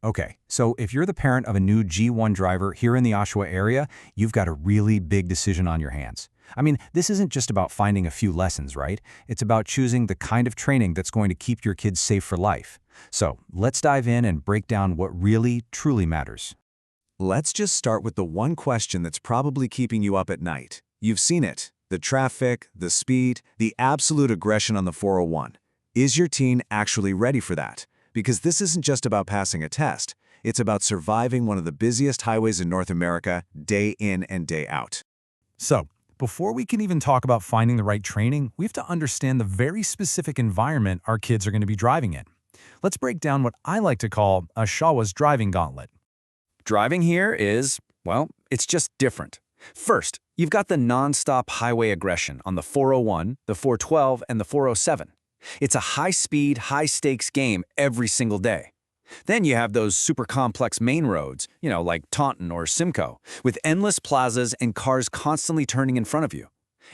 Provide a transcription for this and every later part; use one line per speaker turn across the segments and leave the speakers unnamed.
Okay, so if you're the parent of a new G1 driver here in the Oshawa area, you've got a really big decision on your hands. I mean, this isn't just about finding a few lessons, right? It's about choosing the kind of training that's going to keep your kids safe for life. So let's dive in and break down what really, truly matters.
Let's just start with the one question that's probably keeping you up at night. You've seen it. The traffic, the speed, the absolute aggression on the 401. Is your teen actually ready for that? Because this isn't just about passing a test. It's about surviving one of the busiest highways in North America day in and day out.
So, before we can even talk about finding the right training, we have to understand the very specific environment our kids are going to be driving in. Let's break down what I like to call Oshawa's driving gauntlet.
Driving here is, well, it's just different. First, you've got the non-stop highway aggression on the 401, the 412, and the 407. It's a high-speed, high-stakes game every single day. Then you have those super complex main roads, like Taunton or Simcoe, with endless plazas and cars constantly turning in front of you.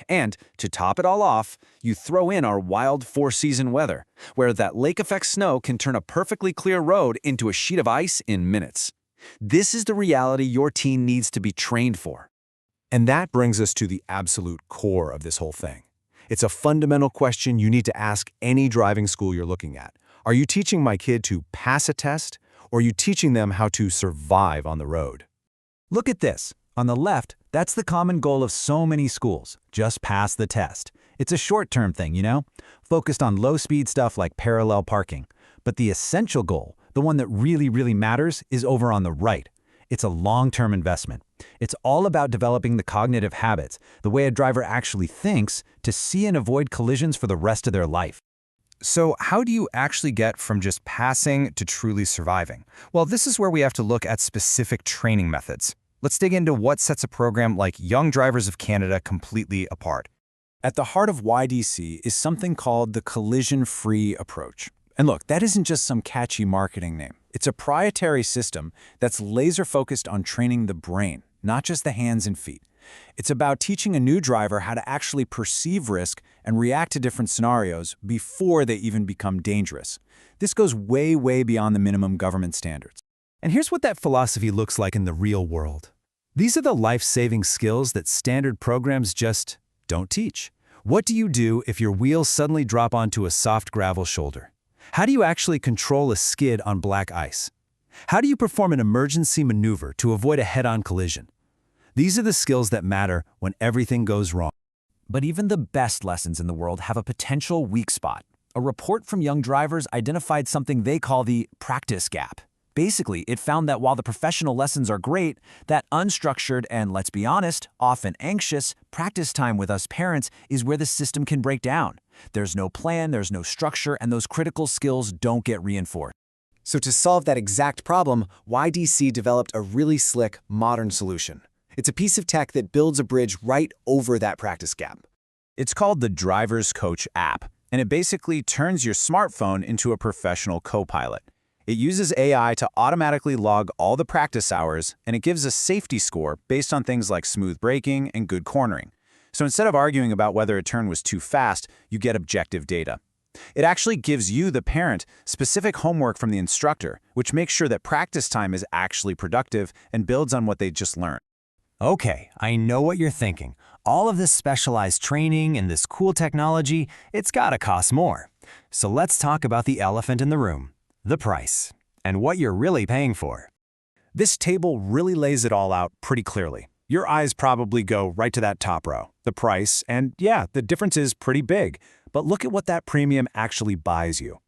And to top it all off, you throw in our wild four-season weather, where that lake-effect snow can turn a perfectly clear road into a sheet of ice in minutes. This is the reality your teen needs to be trained for.
And that brings us to the absolute core of this whole thing. It's a fundamental question you need to ask any driving school you're looking at. Are you teaching my kid to pass a test, or are you teaching them how to survive on the road? Look at this. On the left, that's the common goal of so many schools. Just pass the test. It's a short-term thing, focused on low-speed stuff like parallel parking. But the essential goal, the one that really matters, is over on the right. It's a long-term investment. It's all about developing the cognitive habits, the way a driver actually thinks, to see and avoid collisions for the rest of their life. So how do you actually get from just passing to truly surviving? Well, this is where we have to look at specific training methods. Let's dig into what sets a program like Young Drivers of Canada completely apart. At the heart of YDC is something called the collision-free approach. And look, that isn't just some catchy marketing name. It's a proprietary system that's laser-focused on training the brain, not just the hands and feet. It's about teaching a new driver how to actually perceive risk and react to different scenarios before they even become dangerous. This goes way beyond the minimum government standards. And here's what that philosophy looks like in the real world. These are the life-saving skills that standard programs just don't teach. What do you do if your wheels suddenly drop onto a soft gravel shoulder? How do you actually control a skid on black ice? How do you perform an emergency maneuver to avoid a head-on collision? These are the skills that matter when everything goes wrong. But even the best lessons in the world have a potential weak spot. A report from Young Drivers identified something they call the practice gap. Basically, it found that while the professional lessons are great, that unstructured and, let's be honest, often anxious, practice time with us parents is where the system can break down. There's no plan, there's no structure, and those critical skills don't get reinforced.
So to solve that exact problem, YDC developed a really slick, modern solution. It's a piece of tech that builds a bridge right over that practice gap.
It's called the Driver's Coach app, and it basically turns your smartphone into a professional co-pilot. It uses AI to automatically log all the practice hours, and it gives a safety score based on things like smooth braking and good cornering. So instead of arguing about whether a turn was too fast, you get objective data. It actually gives you, the parent, specific homework from the instructor, which makes sure that practice time is actually productive and builds on what they just learned. Okay, I know what you're thinking. All of this specialized training and this cool technology, it's gotta cost more. So let's talk about the elephant in the room. The price, and what you're really paying for. This table really lays it all out pretty clearly. Your eyes probably go right to that top row, the price, and yeah, the difference is pretty big, but look at what that premium actually buys you.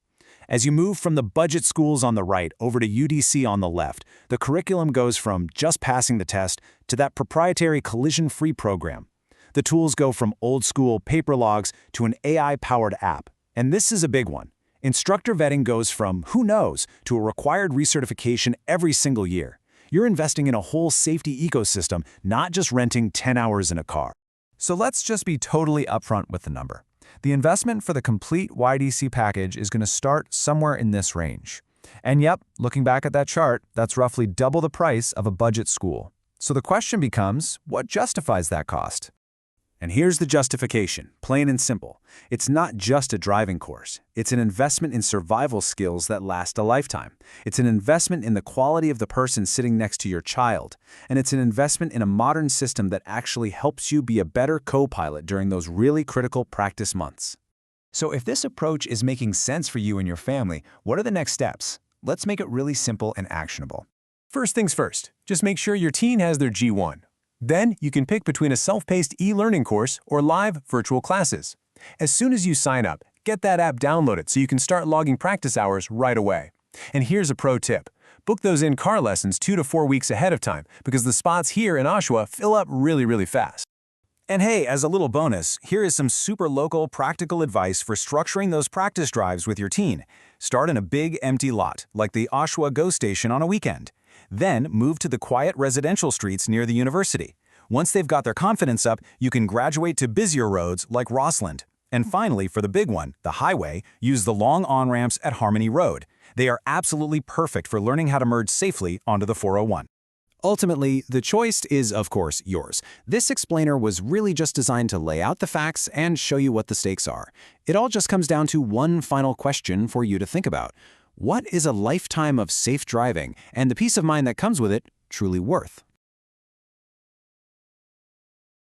As you move from the budget schools on the right over to UDC on the left, the curriculum goes from just passing the test to that proprietary collision-free program. The tools go from old-school paper logs to an AI-powered app, and this is a big one. Instructor vetting goes from who knows to a required recertification every single year. You're investing in a whole safety ecosystem, not just renting 10 hours in a car. So let's just be totally upfront with the number. The investment for the complete YDC package is going to start somewhere in this range. And yep, looking back at that chart, that's roughly double the price of a budget school. So the question becomes, what justifies that cost?
And here's the justification, plain and simple. It's not just a driving course. It's an investment in survival skills that last a lifetime. It's an investment in the quality of the person sitting next to your child. And it's an investment in a modern system that actually helps you be a better co-pilot during those really critical practice months.
So if this approach is making sense for you and your family, what are the next steps? Let's make it really simple and actionable.
First things first, just make sure your teen has their G1. Then you can pick between a self-paced e-learning course or live virtual classes. As soon as you sign up, get that app downloaded so you can start logging practice hours right away. And here's a pro tip. Book those in-car lessons 2 to 4 weeks ahead of time because the spots here in Oshawa fill up really fast.
And hey, as a little bonus, here is some super local practical advice for structuring those practice drives with your teen. Start in a big empty lot, like the Oshawa GO station on a weekend. Then move to the quiet residential streets near the university. Once they've got their confidence up, you can graduate to busier roads like Rossland. And finally, for the big one, the highway, use the long on-ramps at Harmony Road. They are absolutely perfect for learning how to merge safely onto the 401.
Ultimately, the choice is, of course, yours. This explainer was really just designed to lay out the facts and show you what the stakes are. It all just comes down to one final question for you to think about. What is a lifetime of safe driving and the peace of mind that comes with it truly worth?